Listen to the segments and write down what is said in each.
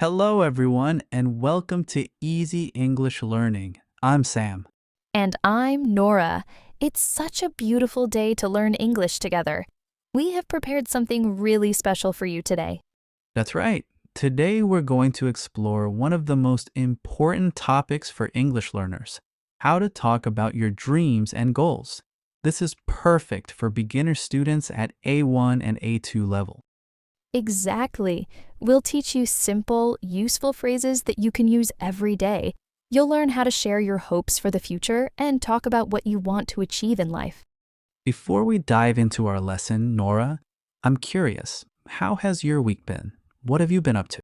Hello, everyone, and welcome to Easy English Learning. I'm Sam. And I'm Nora. It's such a beautiful day to learn English together. We have prepared something really special for you today. That's right. Today, we're going to explore one of the most important topics for English learners: how to talk about your dreams and goals. This is perfect for beginner students at A1 and A2 level. Exactly. We'll teach you simple, useful phrases that you can use every day. You'll learn how to share your hopes for the future and talk about what you want to achieve in life. Before we dive into our lesson, Nora, I'm curious, how has your week been? What have you been up to?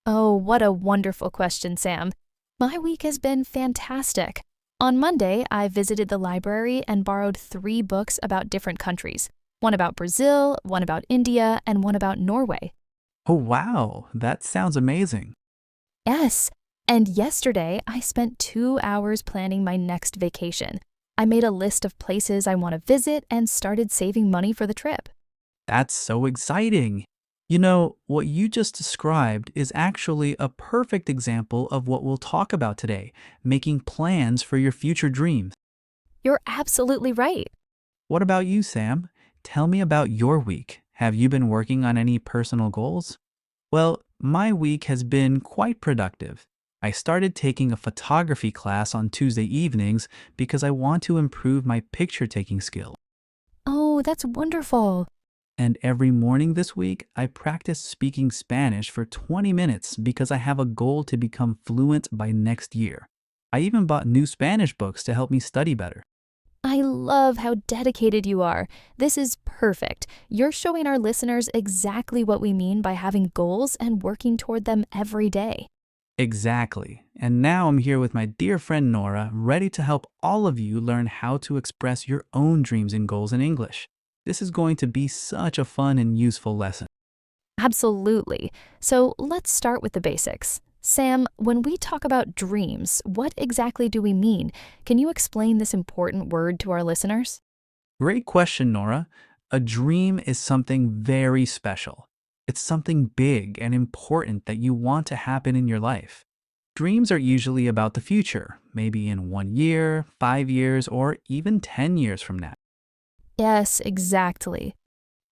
Oh, what a wonderful question, Sam. My week has been fantastic. On Monday, I visited the library and borrowed 3 books about different countries. One about Brazil, one about India, and one about Norway. Oh, wow, that sounds amazing. Yes, and yesterday I spent 2 hours planning my next vacation. I made a list of places I want to visit and started saving money for the trip. That's so exciting. You know, what you just described is actually a perfect example of what we'll talk about today: making plans for your future dreams. You're absolutely right. What about you, Sam? Tell me about your week. Have you been working on any personal goals? Well, my week has been quite productive. I started taking a photography class on Tuesday evenings because I want to improve my picture taking skills. Oh, that's wonderful. And every morning this week, I practice speaking Spanish for 20 minutes because I have a goal to become fluent by next year. I even bought new Spanish books to help me study better. I love how dedicated you are. This is perfect. You're showing our listeners exactly what we mean by having goals and working toward them every day. Exactly. And now I'm here with my dear friend Nora, ready to help all of you learn how to express your own dreams and goals in English. This is going to be such a fun and useful lesson. Absolutely. So let's start with the basics. Sam, when we talk about dreams, what exactly do we mean? Can you explain this important word to our listeners? Great question, Nora. A dream is something very special. It's something big and important that you want to happen in your life. Dreams are usually about the future, maybe in 1 year, 5 years, or even 10 years from now. Yes, exactly.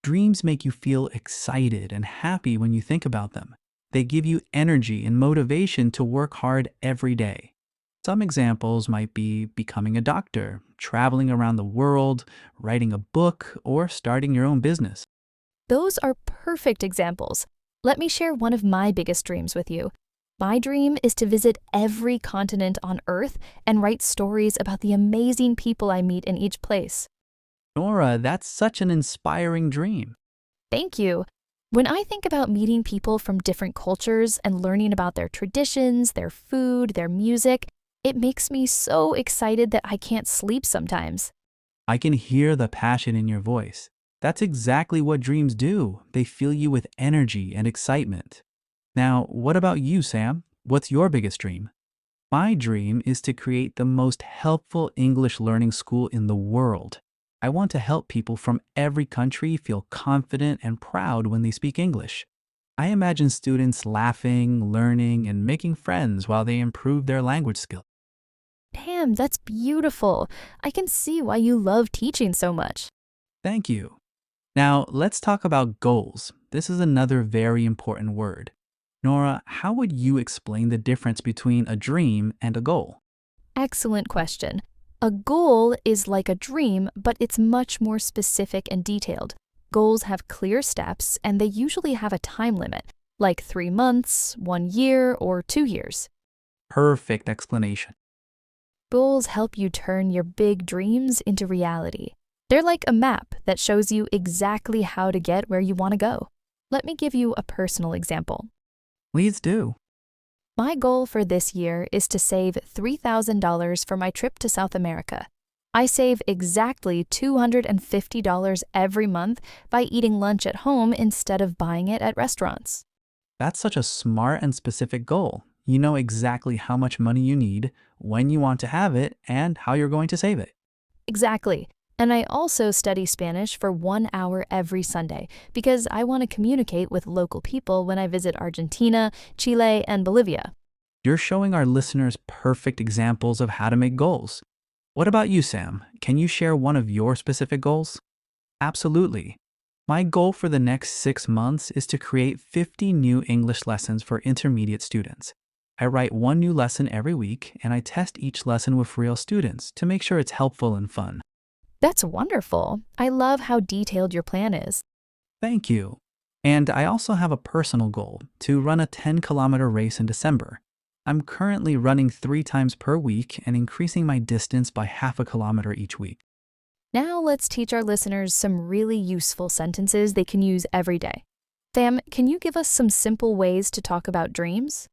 Dreams make you feel excited and happy when you think about them. They give you energy and motivation to work hard every day. Some examples might be becoming a doctor, traveling around the world, writing a book, or starting your own business. Those are perfect examples. Let me share one of my biggest dreams with you. My dream is to visit every continent on Earth and write stories about the amazing people I meet in each place. Nora, that's such an inspiring dream. Thank you. When I think about meeting people from different cultures and learning about their traditions, their food, their music, it makes me so excited that I can't sleep sometimes. I can hear the passion in your voice. That's exactly what dreams do. They fill you with energy and excitement. Now, what about you, Sam? What's your biggest dream? My dream is to create the most helpful English learning school in the world. I want to help people from every country feel confident and proud when they speak English. I imagine students laughing, learning, and making friends while they improve their language skills. Damn, that's beautiful. I can see why you love teaching so much. Thank you. Now, let's talk about goals. This is another very important word. Nora, how would you explain the difference between a dream and a goal? Excellent question. A goal is like a dream, but it's much more specific and detailed. Goals have clear steps, and they usually have a time limit, like 3 months, 1 year, or 2 years. Perfect explanation. Goals help you turn your big dreams into reality. They're like a map that shows you exactly how to get where you want to go. Let me give you a personal example. Please do. My goal for this year is to save $3,000 for my trip to South America. I save exactly $250 every month by eating lunch at home instead of buying it at restaurants. That's such a smart and specific goal. You know exactly how much money you need, when you want to have it, and how you're going to save it. Exactly. And I also study Spanish for 1 hour every Sunday because I want to communicate with local people when I visit Argentina, Chile, and Bolivia. You're showing our listeners perfect examples of how to make goals. What about you, Sam? Can you share one of your specific goals? Absolutely. My goal for the next 6 months is to create 50 new English lessons for intermediate students. I write one new lesson every week, and I test each lesson with real students to make sure it's helpful and fun. That's wonderful. I love how detailed your plan is. Thank you. And I also have a personal goal to run a 10-kilometer race in December. I'm currently running 3 times per week and increasing my distance by half a kilometer each week. Now let's teach our listeners some really useful sentences they can use every day. Sam, can you give us some simple ways to talk about dreams?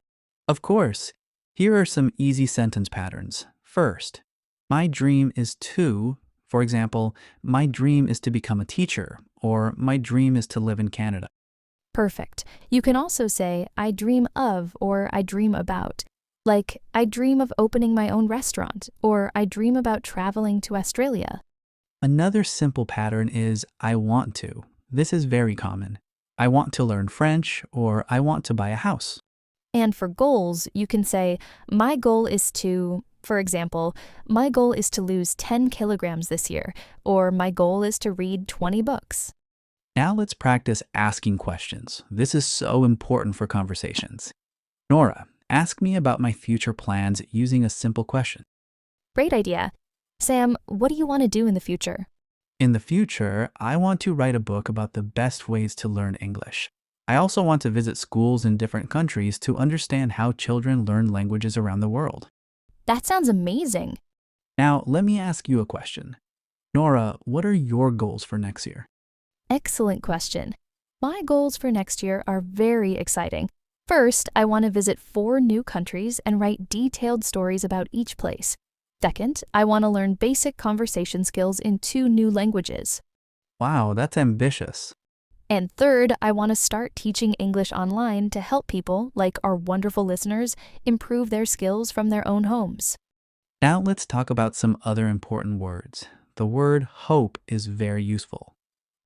Of course, here are some easy sentence patterns. First, my dream is to, for example, my dream is to become a teacher, or my dream is to live in Canada. Perfect. You can also say, I dream of or I dream about. Like, I dream of opening my own restaurant, or I dream about traveling to Australia. Another simple pattern is I want to. This is very common. I want to learn French, or I want to buy a house. And for goals, you can say, my goal is to, for example, my goal is to lose 10 kilograms this year, or my goal is to read 20 books. Now let's practice asking questions. This is so important for conversations. Nora, ask me about my future plans using a simple question. Great idea. Sam, what do you want to do in the future? In the future, I want to write a book about the best ways to learn English. I also want to visit schools in different countries to understand how children learn languages around the world. That sounds amazing. Now, let me ask you a question. Nora, what are your goals for next year? Excellent question. My goals for next year are very exciting. First, I want to visit 4 new countries and write detailed stories about each place. Second, I want to learn basic conversation skills in 2 new languages. Wow, that's ambitious. And third, I want to start teaching English online to help people, like our wonderful listeners, improve their skills from their own homes. Now let's talk about some other important words. The word hope is very useful.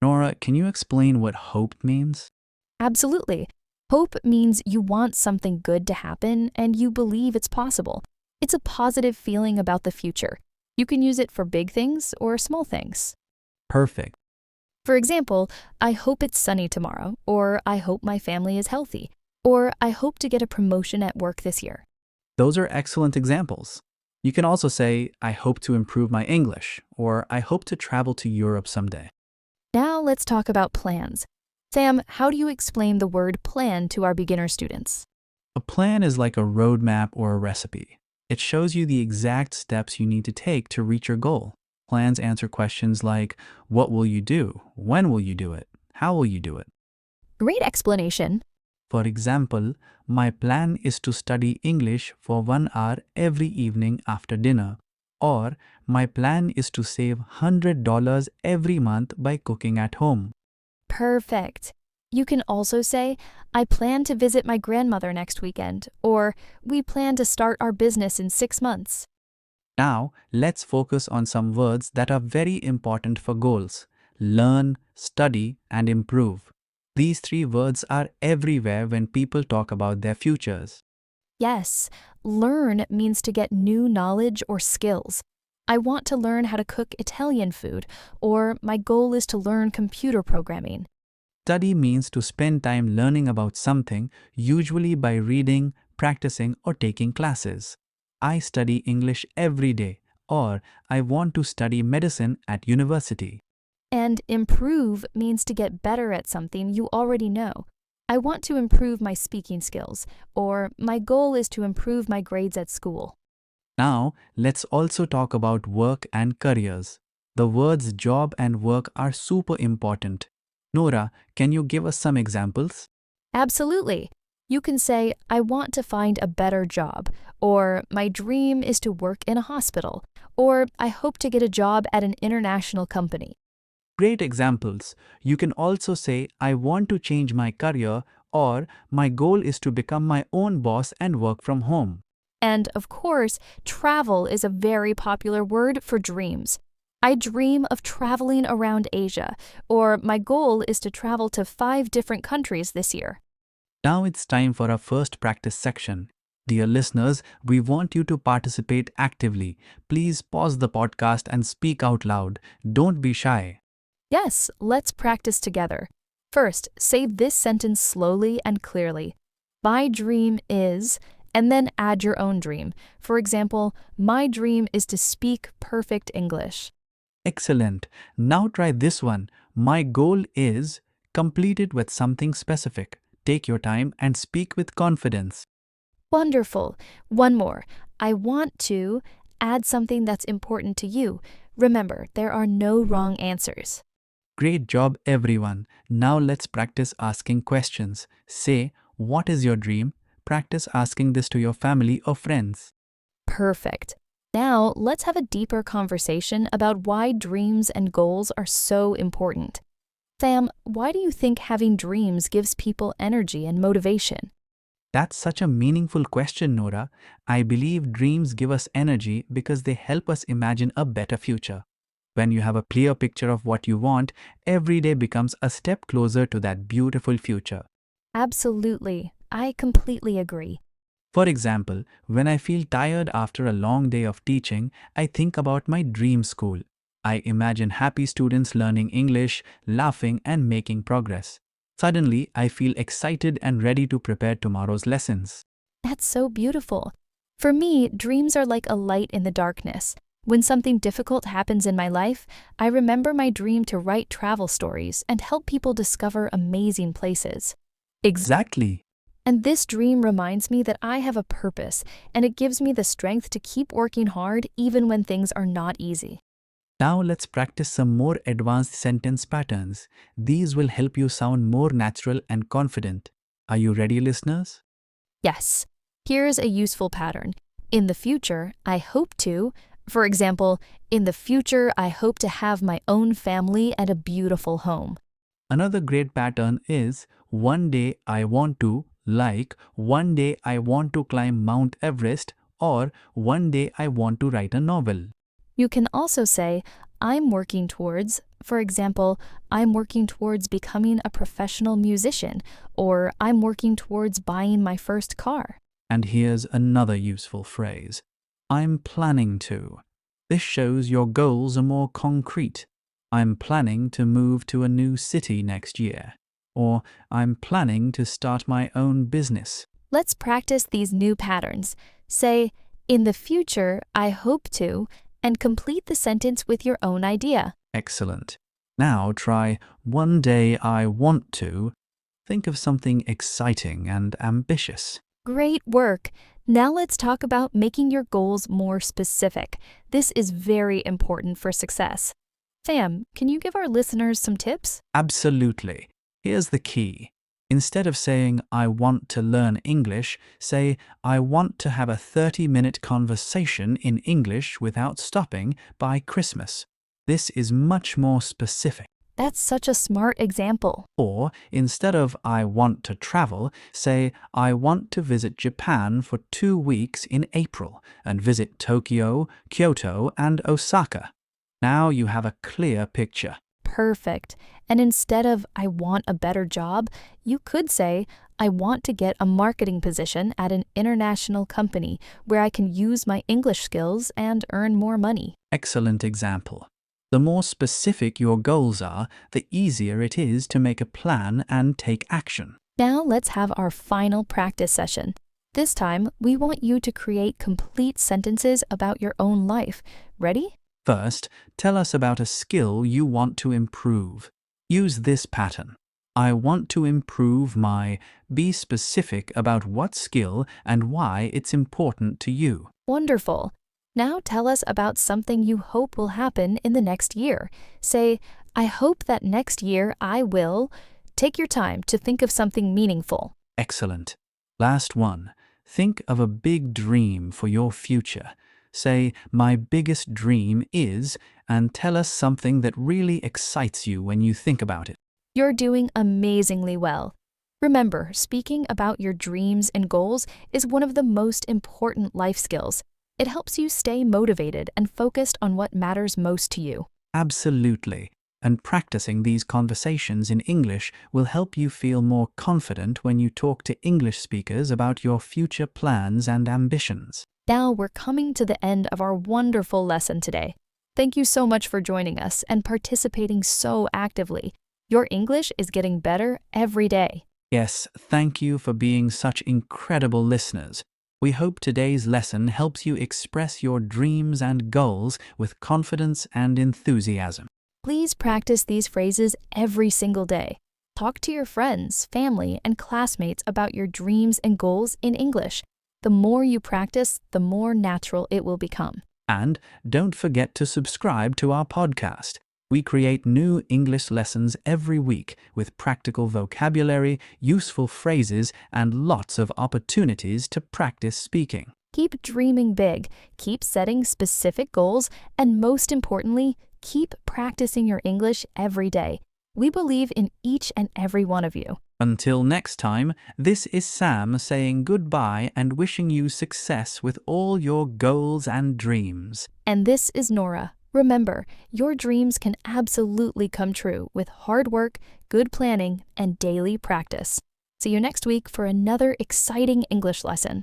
Nora, can you explain what hope means? Absolutely. Hope means you want something good to happen and you believe it's possible. It's a positive feeling about the future. You can use it for big things or small things. Perfect. For example, I hope it's sunny tomorrow, or I hope my family is healthy, or I hope to get a promotion at work this year. Those are excellent examples. You can also say, I hope to improve my English, or I hope to travel to Europe someday. Now let's talk about plans. Sam, how do you explain the word plan to our beginner students? A plan is like a roadmap or a recipe. It shows you the exact steps you need to take to reach your goal. Plans answer questions like, what will you do? When will you do it? How will you do it? Great explanation. For example, my plan is to study English for 1 hour every evening after dinner. Or, my plan is to save $100 every month by cooking at home. Perfect. You can also say, I plan to visit my grandmother next weekend, or we plan to start our business in 6 months. Now, let's focus on some words that are very important for goals. Learn, study, and improve. These 3 words are everywhere when people talk about their futures. Yes, learn means to get new knowledge or skills. I want to learn how to cook Italian food, or my goal is to learn computer programming. Study means to spend time learning about something, usually by reading, practicing, or taking classes. I study English every day, or I want to study medicine at university. And improve means to get better at something you already know. I want to improve my speaking skills, or my goal is to improve my grades at school. Now, let's also talk about work and careers. The words job and work are super important. Nora, can you give us some examples? Absolutely. You can say, I want to find a better job, or my dream is to work in a hospital, or I hope to get a job at an international company. Great examples. You can also say, I want to change my career, or my goal is to become my own boss and work from home. And of course, travel is a very popular word for dreams. I dream of traveling around Asia, or my goal is to travel to 5 different countries this year. Now it's time for our first practice section. Dear listeners, we want you to participate actively. Please pause the podcast and speak out loud. Don't be shy. Yes, let's practice together. First, say this sentence slowly and clearly. My dream is, and then add your own dream. For example, my dream is to speak perfect English. Excellent. Now try this one. My goal is, complete it with something specific. Take your time and speak with confidence. Wonderful. One more. I want to add something that's important to you. Remember, there are no wrong answers. Great job, everyone. Now let's practice asking questions. Say, what is your dream? Practice asking this to your family or friends. Perfect. Now, let's have a deeper conversation about why dreams and goals are so important. Sam, why do you think having dreams gives people energy and motivation? That's such a meaningful question, Nora. I believe dreams give us energy because they help us imagine a better future. When you have a clear picture of what you want, every day becomes a step closer to that beautiful future. Absolutely. I completely agree. For example, when I feel tired after a long day of teaching, I think about my dream school. I imagine happy students learning English, laughing, and making progress. Suddenly, I feel excited and ready to prepare tomorrow's lessons. That's so beautiful. For me, dreams are like a light in the darkness. When something difficult happens in my life, I remember my dream to write travel stories and help people discover amazing places. Exactly. And this dream reminds me that I have a purpose, and it gives me the strength to keep working hard even when things are not easy. Now let's practice some more advanced sentence patterns. These will help you sound more natural and confident. Are you ready, listeners? Yes, here's a useful pattern. In the future, I hope to. For example, in the future, I hope to have my own family and a beautiful home. Another great pattern is one day I want to, like one day I want to climb Mount Everest, or one day I want to write a novel. You can also say, I'm working towards, for example, I'm working towards becoming a professional musician, or I'm working towards buying my first car. And here's another useful phrase. I'm planning to. This shows your goals are more concrete. I'm planning to move to a new city next year. Or I'm planning to start my own business. Let's practice these new patterns. Say, in the future, I hope to, and complete the sentence with your own idea. Excellent. Now try one day I want to. Think of something exciting and ambitious. Great work! Now let's talk about making your goals more specific. This is very important for success. Sam, can you give our listeners some tips? Absolutely. Here's the key. Instead of saying, I want to learn English, say, I want to have a 30-minute conversation in English without stopping by Christmas. This is much more specific. That's such a smart example. Or, instead of I want to travel, say, I want to visit Japan for 2 weeks in April and visit Tokyo, Kyoto, and Osaka. Now you have a clear picture. Perfect. And instead of I want a better job, you could say, I want to get a marketing position at an international company where I can use my English skills and earn more money. Excellent example. The more specific your goals are, the easier it is to make a plan and take action. Now let's have our final practice session. This time, we want you to create complete sentences about your own life. Ready? First, tell us about a skill you want to improve. Use this pattern. I want to improve my. Be specific about what skill and why it's important to you. Wonderful. Now tell us about something you hope will happen in the next year. Say, I hope that next year I will. Take your time to think of something meaningful. Excellent. Last one. Think of a big dream for your future. Say, my biggest dream is, and tell us something that really excites you when you think about it. You're doing amazingly well. Remember, speaking about your dreams and goals is one of the most important life skills. It helps you stay motivated and focused on what matters most to you. Absolutely. And practicing these conversations in English will help you feel more confident when you talk to English speakers about your future plans and ambitions. Now we're coming to the end of our wonderful lesson today. Thank you so much for joining us and participating so actively. Your English is getting better every day. Yes, thank you for being such incredible listeners. We hope today's lesson helps you express your dreams and goals with confidence and enthusiasm. Please practice these phrases every single day. Talk to your friends, family, and classmates about your dreams and goals in English. The more you practice, the more natural it will become. And don't forget to subscribe to our podcast. We create new English lessons every week with practical vocabulary, useful phrases, and lots of opportunities to practice speaking. Keep dreaming big, keep setting specific goals, and most importantly, keep practicing your English every day. We believe in each and every one of you. Until next time, this is Sam saying goodbye and wishing you success with all your goals and dreams. And this is Nora. Remember, your dreams can absolutely come true with hard work, good planning, and daily practice. See you next week for another exciting English lesson.